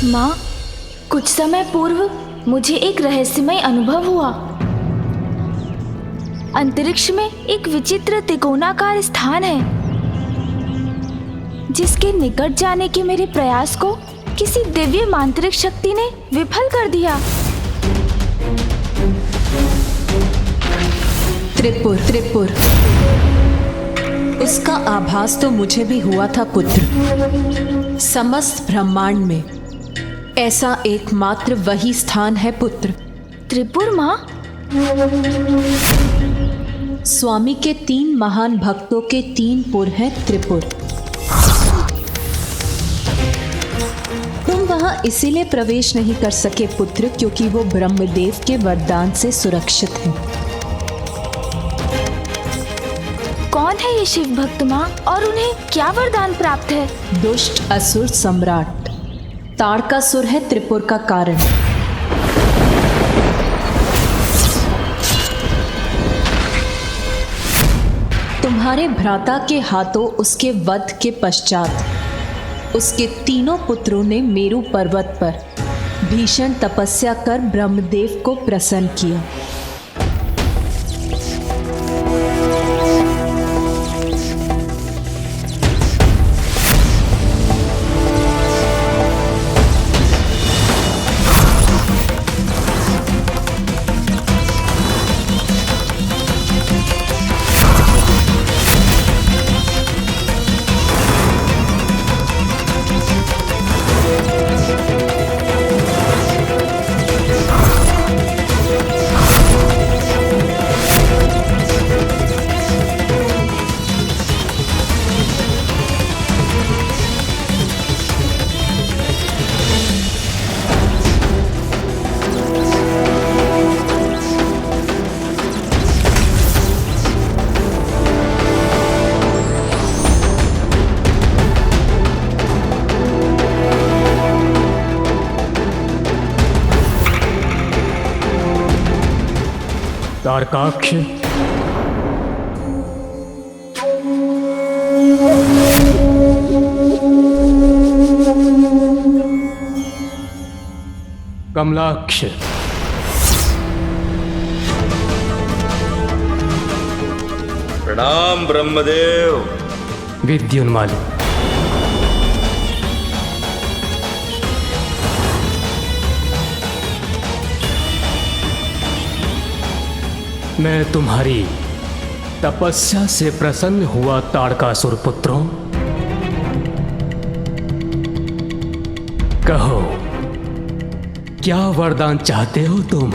माँ, कुछ समय पूर्व मुझे एक रहस्यमय अनुभव हुआ। अंतरिक्ष में एक विचित्र त्रिकोणाकार स्थान है, जिसके निकट जाने के मेरे प्रयास को किसी दिव्य मांत्रिक शक्ति ने विफल कर दिया। त्रिपुर, उसका आभास तो मुझे भी हुआ था पुत्र। समस्त ब्रह्मांड में ऐसा एकमात्र वही स्थान है पुत्र। त्रिपुर माँ? स्वामी के 3 महान भक्तों के 3 पुर हैं त्रिपुर। तुम वहां इसीलिए प्रवेश नहीं कर सके पुत्र, क्योंकि वो ब्रह्मदेव के वरदान से सुरक्षित हैं। कौन है ये शिव भक्त माँ, और उन्हें क्या वरदान प्राप्त है? दुष्ट असुर सम्राट ताड़कासुर है त्रिपुर का कारण। तुम्हारे भ्राता के हाथों उसके वध के पश्चात उसके 3 पुत्रों ने मेरु पर्वत पर भीषण तपस्या कर ब्रह्मदेव को प्रसन्न किया। तारकाक्ष, कमलाक्ष, प्रणाम ब्रह्मदेव। विद्युन्माली, मैं तुम्हारी तपस्या से प्रसन्न हुआ ताड़कासुर पुत्रों। कहो, क्या वरदान चाहते हो तुम?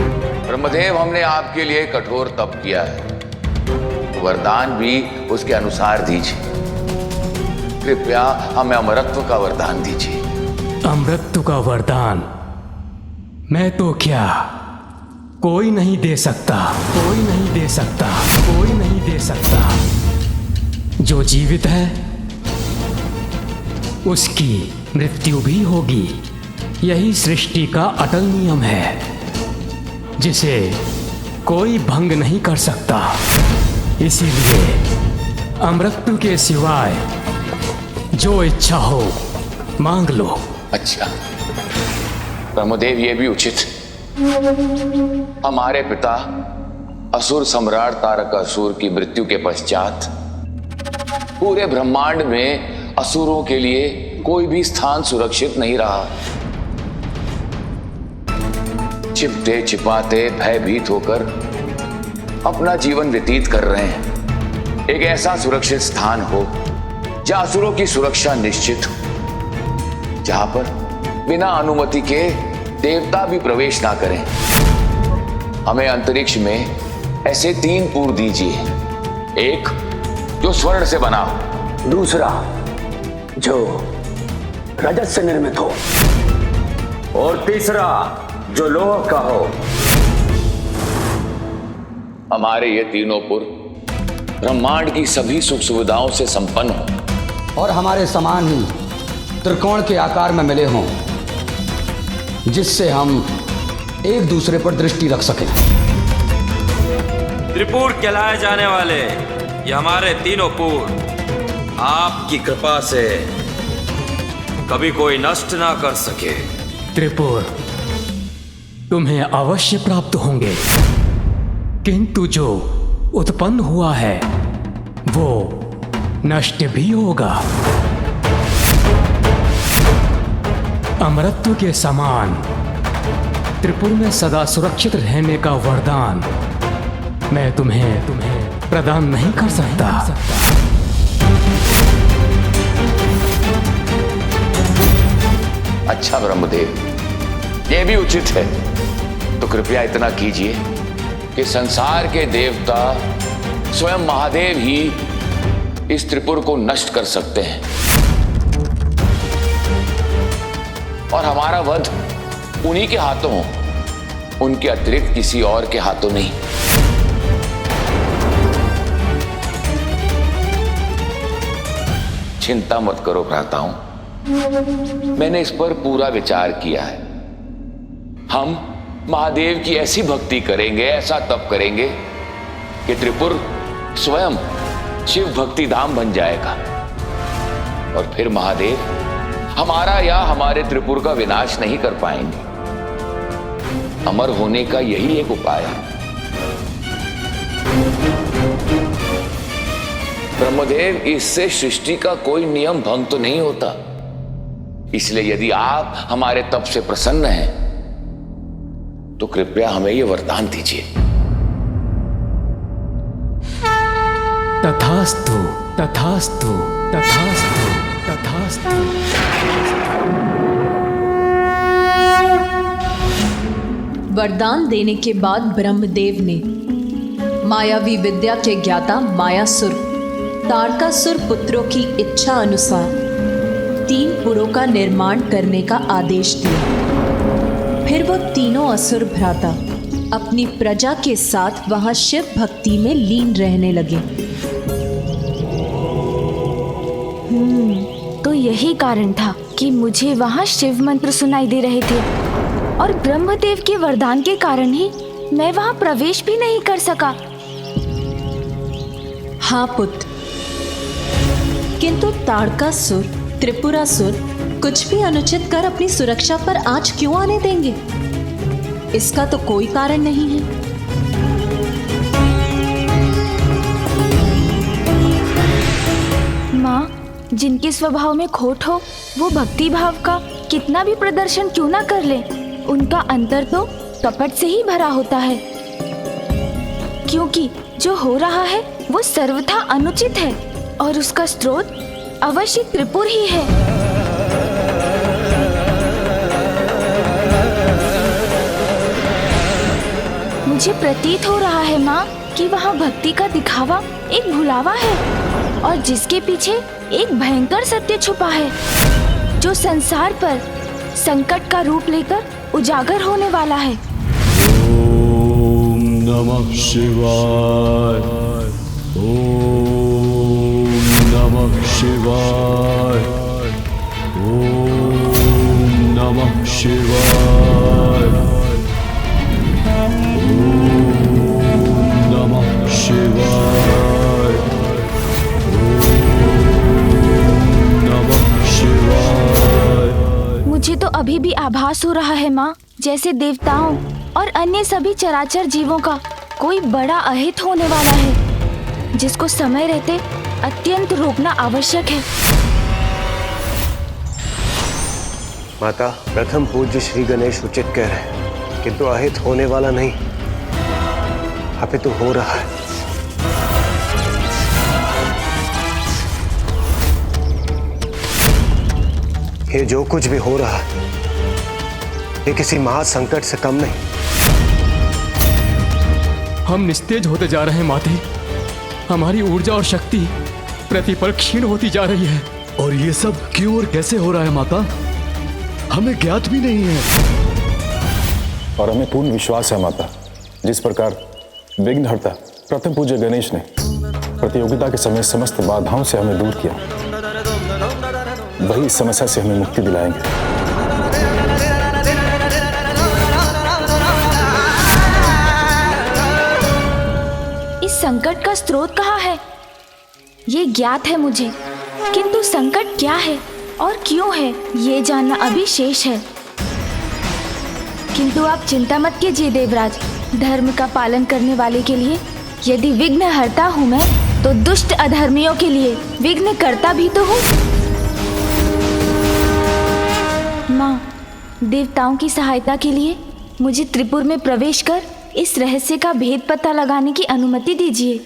ब्रह्मदेव, हमने आपके लिए कठोर तप किया है, वरदान भी उसके अनुसार दीजिए। कृपया हमें अमरत्व का वरदान दीजिए। अमृतत्व का वरदान मैं तो क्या कोई नहीं दे सकता, कोई नहीं दे सकता, कोई नहीं दे सकता। जो जीवित है उसकी मृत्यु भी होगी। यही सृष्टि का अटल नियम है, जिसे कोई भंग नहीं कर सकता। इसीलिए अमृतत्व के सिवाय जो इच्छा हो मांग लो। अच्छा ब्रह्मदेव, ये भी उचित। हमारे पिता असुर सम्राट तारकासुर की मृत्यु के पश्चात पूरे ब्रह्मांड में असुरों के लिए कोई भी स्थान सुरक्षित नहीं रहा। छिपते छिपाते भयभीत होकर अपना जीवन व्यतीत कर रहे हैं। एक ऐसा सुरक्षित स्थान हो जहां असुरों की सुरक्षा निश्चित हो, जहां पर बिना अनुमति के देवता भी प्रवेश ना करें। हमें अंतरिक्ष में ऐसे 3 पुर दीजिए। एक जो स्वर्ण से बना हो, दूसरा जो रजत से निर्मित हो, और तीसरा जो लोह का हो। हमारे ये 3 पुर ब्रह्मांड की सभी सुख सुविधाओं से संपन्न हो और हमारे समान ही त्रिकोण के आकार में मिले हों, जिससे हम एक दूसरे पर दृष्टि रख सकें। त्रिपुर कहलाए जाने वाले ये हमारे 3 पुर आपकी कृपा से कभी कोई नष्ट ना कर सके। त्रिपुर तुम्हें अवश्य प्राप्त होंगे, किंतु जो उत्पन्न हुआ है वो नष्ट भी होगा। अमरत्व के समान त्रिपुर में सदा सुरक्षित रहने का वरदान मैं तुम्हें प्रदान नहीं कर सकता। अच्छा ब्रह्मदेव, ये भी उचित है, तो कृपया इतना कीजिए कि संसार के देवता स्वयं महादेव ही इस त्रिपुर को नष्ट कर सकते हैं और हमारा वध उन्हीं के हाथों हो, उनके अतिरिक्त किसी और के हाथों नहीं। चिंता मत करो भ्राताओं, मैंने इस पर पूरा विचार किया है। हम महादेव की ऐसी भक्ति करेंगे, ऐसा तप करेंगे कि त्रिपुर स्वयं शिव भक्ति धाम बन जाएगा और फिर महादेव हमारा या हमारे त्रिपुर का विनाश नहीं कर पाएंगे। अमर होने का यही एक उपाय है। ब्रह्मदेव, इससे सृष्टि का कोई नियम भंग तो नहीं होता, इसलिए यदि आप हमारे तप से प्रसन्न हैं तो कृपया हमें यह वरदान दीजिए। तथास्तु तथास्तु तथास्तु तथास्तु। वरदान देने के बाद ब्रह्मदेव ने मायावी विद्या के ज्ञाता मायासुर तारकासुर पुत्रों की इच्छा अनुसार 3 पुरों का निर्माण करने का आदेश दिया। फिर वो तीनों असुर भ्राता अपनी प्रजा के साथ वहां शिव भक्ति में लीन रहने लगे। तो यही कारण था कि मुझे वहाँ शिव मंत्र सुनाई दे रहे थे और ब्रह्मदेव के वरदान के कारण ही मैं वहाँ प्रवेश भी नहीं कर सका। हाँ पुत्र, किंतु तारकासुर त्रिपुरासुर कुछ भी अनुचित कर अपनी सुरक्षा पर आंच क्यों आने देंगे? इसका तो कोई कारण नहीं है। माँ, जिनके स्वभाव में खोट हो वो भक्ति भाव का कितना भी प्रदर्शन क्यों ना कर ले, उनका अंतर तो कपट से ही भरा होता है, क्योंकि जो हो रहा है वो सर्वथा अनुचित है और उसका स्रोत अवश्य त्रिपुर ही है। मुझे प्रतीत हो रहा है माँ कि वहाँ भक्ति का दिखावा एक भुलावा है और जिसके पीछे एक भयंकर सत्य छुपा है जो संसार पर संकट का रूप लेकर उजागर होने वाला है। ओम नमः शिवाय, ओम नमः शिवाय, ओम नमः शिवाय, ओम नमः शिवाय, ओम नमः शिवाय। मुझे तो अभी भी आभास हो रहा है माँ, जैसे देवताओं और अन्य सभी चराचर जीवों का कोई बड़ा अहित होने वाला है जिसको समय रहते अत्यंत रोकना आवश्यक है। माता, प्रथम पूज्य श्री गणेश उचित कह रहे हैं, किंतु अहित होने वाला नहीं अपितु हो रहा है। ये जो कुछ भी हो रहा है ये किसी महासंकट से कम नहीं। हम निस्तेज होते जा रहे हैं माते, हमारी ऊर्जा और शक्ति प्रतिपल क्षीण होती जा रही है। और ये सब क्यों और कैसे हो रहा है माता, हमें ज्ञात भी नहीं है। और हमें पूर्ण विश्वास है माता, जिस प्रकार विघ्नहर्ता प्रथम पूज्य गणेश ने प्रतियोगिता के समय समस्त बाधाओं से हमें दूर किया, वही इस समस्या से हमें मुक्ति दिलाएंगे। इस संकट का स्रोत कहाँ है ये ज्ञात है मुझे, किंतु संकट क्या है और क्यों है ये जानना अभी शेष है। किंतु आप चिंता मत कीजिए देवराज। धर्म का पालन करने वाले के लिए यदि विघ्न हरता हूँ मैं, तो दुष्ट अधर्मियों के लिए विघ्न करता भी तो हूँ। माँ, देवताओं की सहायता के लिए मुझे त्रिपुर में प्रवेश कर इस रहस्य का भेद पता लगाने की अनुमति दीजिए,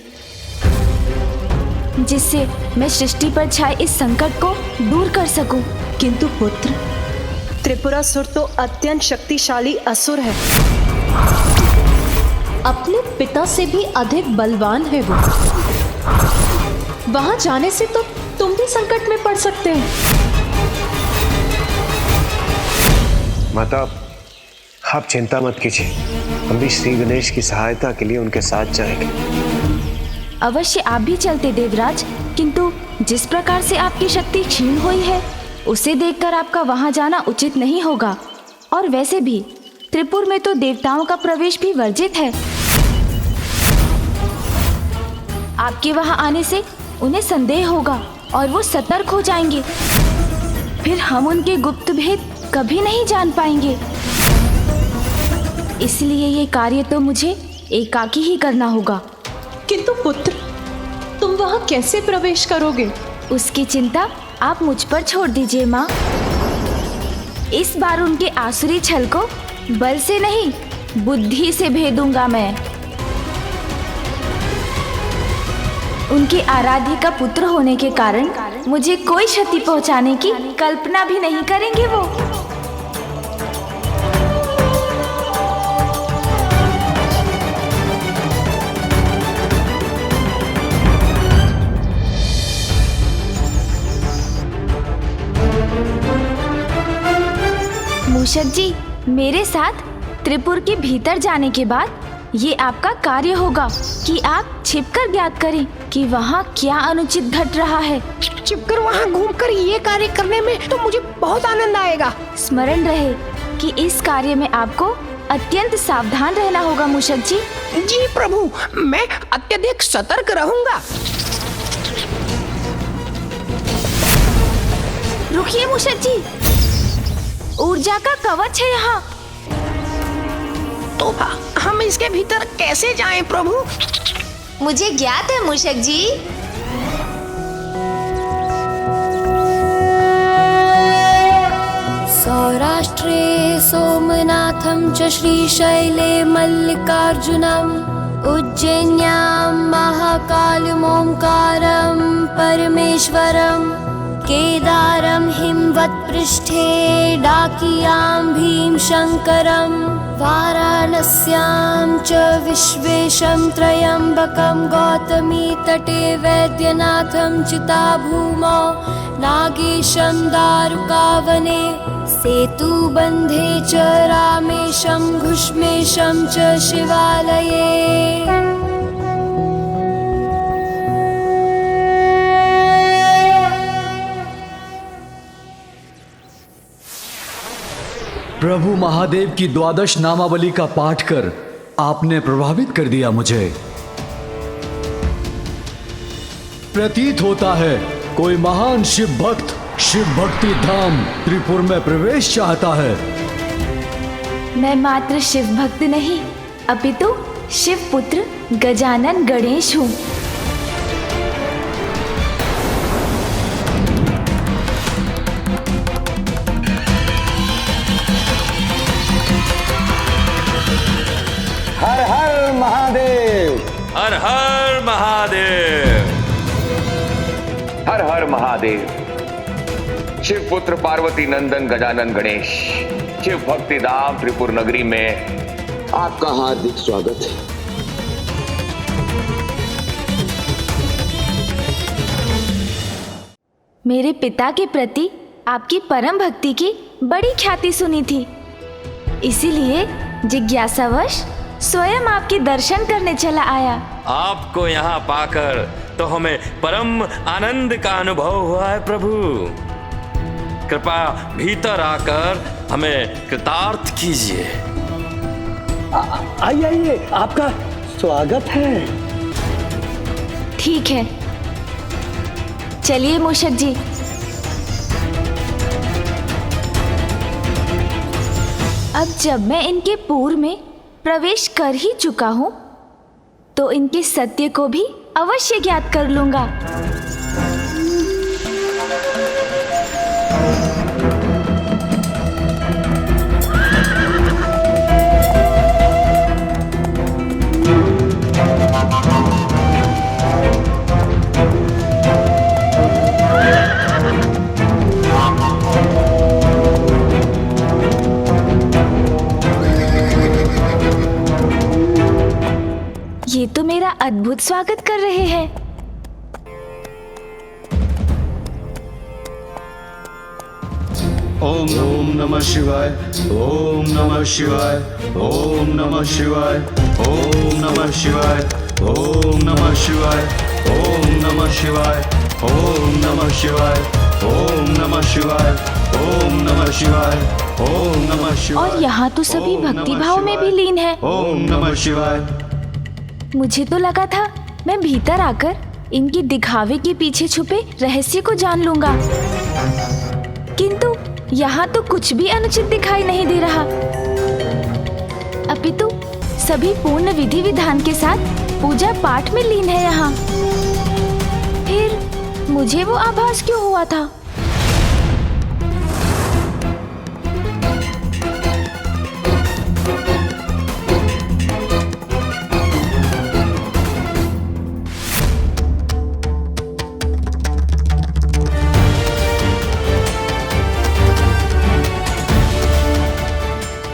जिससे मैं सृष्टि पर छाए इस संकट को दूर कर सकूं। किंतु पुत्र, त्रिपुरासुर तो अत्यंत शक्तिशाली असुर है। अपने पिता से भी अधिक बलवान है वो। वहां जाने से तो तुम भी संकट में पड़ सकते हैं। माता, आप चिंता मत कीजिए, हम भी श्री गणेश की सहायता के लिए उनके साथ जाएंगे। अवश्य आप भी चलते देवराज, किंतु जिस प्रकार से आपकी शक्ति क्षीण हुई है उसे देखकर आपका वहां जाना उचित नहीं होगा। और वैसे भी त्रिपुर में तो देवताओं का प्रवेश भी वर्जित है। आपके वहां आने से उन्हें संदेह होगा और वो सतर्क हो जाएंगे। फिर हम उनके गुप्त भेद कभी नहीं जान पाएंगे। इसलिए ये कार्य तो मुझे एकाकी ही करना होगा। किंतु पुत्र, तुम वहां कैसे प्रवेश करोगे? उसकी चिंता आप मुझ पर छोड़ दीजिए माँ। इस बार उनके आसुरी छल को बल से नहीं, बुद्धि से भेदूंगा मैं। उनके आराध्य का पुत्र होने के कारण मुझे कोई क्षति पहुंचाने की कल्पना भी नहीं करेंगे वो। मूषक जी, मेरे साथ त्रिपुर के भीतर जाने के बाद ये आपका कार्य होगा कि आप छिपकर ज्ञात करें कि वहाँ क्या अनुचित घट रहा है। छिपकर वहाँ घूमकर ये कार्य करने में तो मुझे बहुत आनंद आएगा। स्मरण रहे कि इस कार्य में आपको अत्यंत सावधान रहना होगा मूषक जी। जी प्रभु, मैं अत्यधिक सतर्क रहूंगा। रुकिए मूषक जी, ऊर्जा का कवच है यहाँ। तो हम इसके भीतर कैसे जाएं प्रभु? मुझे ज्ञात है मूषक जी। सौराष्ट्रे सोमनाथं च श्रीशैले मल्लिकार्जुनम् उज्जैन्यां महाकालमोंकारं परमेश्वरं केदारं हिमवत्पृष्ठे डाकियां भीमशङ्करं वाराणस्यां च विश्वेशं त्र्यम्बकं गौतमी तटे वैद्यनाथं चिताभूमौ नागेशं दारुकावने सेतुबन्धे च रामेशं घुष्मेशं च शिवालये। प्रभु महादेव की द्वादश नामावली का पाठ कर आपने प्रभावित कर दिया मुझे। प्रतीत होता है कोई महान शिव भक्त शिव भक्ति धाम त्रिपुर में प्रवेश चाहता है। मैं मात्र शिव भक्त नहीं, अपितु शिव पुत्र गजानन गणेश हूँ। हर हर महादेव, हर हर महादेव, हर हर महादेव। शिव पुत्र पार्वती नंदन गजानन गणेश शिव भक्ति धाम त्रिपुर नगरी में आपका हार्दिक स्वागत है। मेरे पिता के प्रति आपकी परम भक्ति की बड़ी ख्याति सुनी थी, इसीलिए जिज्ञासावश स्वयं आपके दर्शन करने चला आया। आपको यहाँ पाकर तो हमें परम आनंद का अनुभव हुआ है प्रभु। कृपया भीतर आकर हमें कृतार्थ कीजिए। आइए आइए, आपका स्वागत है। ठीक है, चलिए मूषक जी। अब जब मैं इनके पूर में प्रवेश कर ही चुका हूँ तो इनके सत्य को भी अवश्य ज्ञात कर लूंगा। ये तो मेरा अद्भुत स्वागत कर रहे हैं। ओम नमः शिवाय, ओम नमः शिवाय, ओम नमः शिवाय, ओम नमः शिवाय, ओम नमः शिवाय, ओम नमः शिवाय, ओम नमः शिवाय, ओम नमः शिवाय, ओम नमः शिवाय, ओम नमः शिवाय। और यहाँ तो सभी भक्ति भाव में भी लीन है। ओम नमः शिवाय। मुझे तो लगा था मैं भीतर आकर इनकी दिखावे के पीछे छुपे रहस्य को जान लूंगा, किंतु यहाँ तो कुछ भी अनुचित दिखाई नहीं दे रहा। अपितु सभी पूर्ण विधि विधान के साथ पूजा पाठ में लीन है यहाँ। फिर मुझे वो आभास क्यों हुआ था?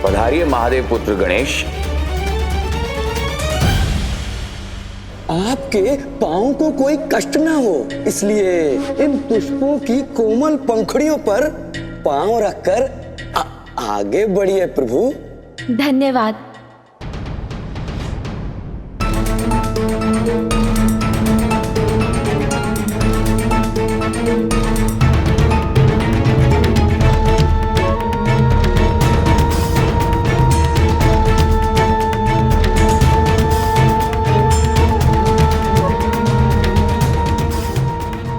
पधारिए महादेव पुत्र गणेश। आपके पांव को कोई कष्ट ना हो, इसलिए इन पुष्पों की कोमल पंखुड़ियों पर पांव रखकर आगे बढ़िए प्रभु। धन्यवाद।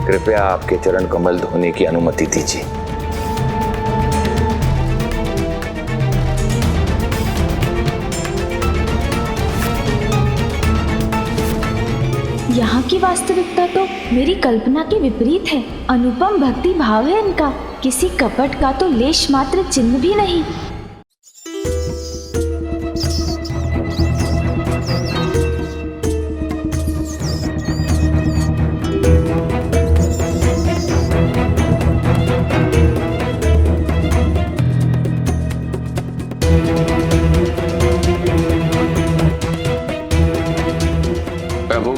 कृपया आपके चरण कमल धोने की अनुमति दीजिए। यहाँ की वास्तविकता तो मेरी कल्पना के विपरीत है। अनुपम भक्ति भाव है इनका, किसी कपट का तो लेश मात्र चिन्ह भी नहीं। प्रभु,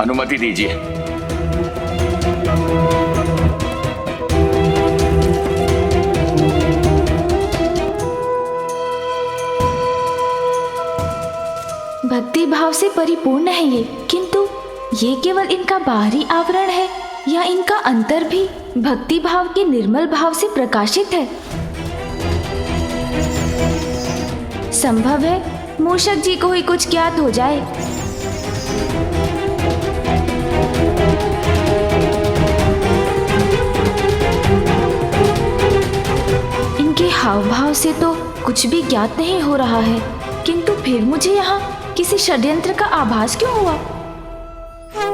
अनुमति दीजिए। भक्ति भाव से परिपूर्ण है ये, किंतु ये केवल इनका बाहरी आवरण है या इनका अंतर भी भक्ति भाव के निर्मल भाव से प्रकाशित है? संभव है मूषक जी को ही कुछ ज्ञात हो जाए। इनके हाव भाव से तो कुछ भी ज्ञात नहीं हो रहा है, किंतु फिर मुझे यहाँ किसी षड्यंत्र का आभास क्यों हुआ?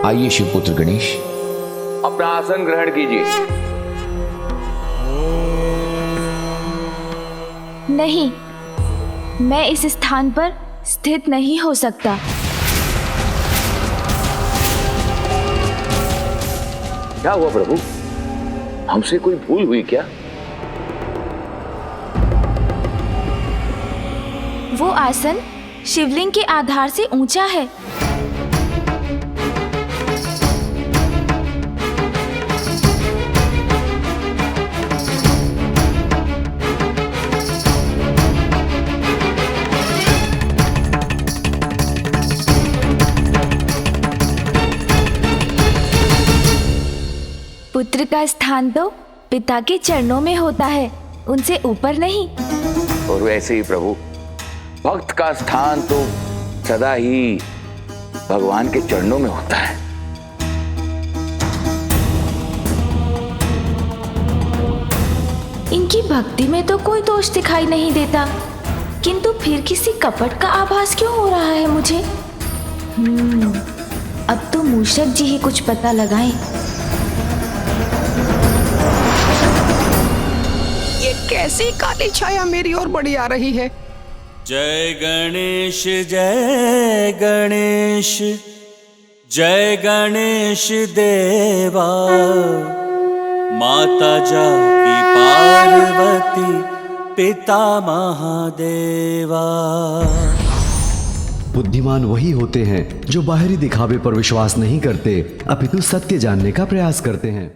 आइए शिवपुत्र गणेश, अपना आसन ग्रहण कीजिए। नहीं, मैं इस स्थान पर स्थित नहीं हो सकता। क्या हुआ प्रभु? हमसे कोई भूल हुई क्या? वो आसन शिवलिंग के आधार से ऊंचा है। पुत्र का स्थान तो पिता के चरणों में होता है, उनसे ऊपर नहीं। और वैसे ही प्रभु, भक्त का स्थान तो सदा ही भगवान के चरणों में होता है। इन इनकी भक्ति में तो कोई दोष दिखाई नहीं देता, किंतु फिर किसी कपट का आभास क्यों हो रहा है मुझे? अब तो मूषक जी ही कुछ पता लगाएं। ये कैसी काली छाया मेरी ओर बढ़ी आ रही है? जय गणेश जय गणेश, जय गणेश देवा, माता जाकी पार्वती, पिता महादेवा। बुद्धिमान वही होते हैं जो बाहरी दिखावे पर विश्वास नहीं करते, अपितु सत्य जानने का प्रयास करते हैं।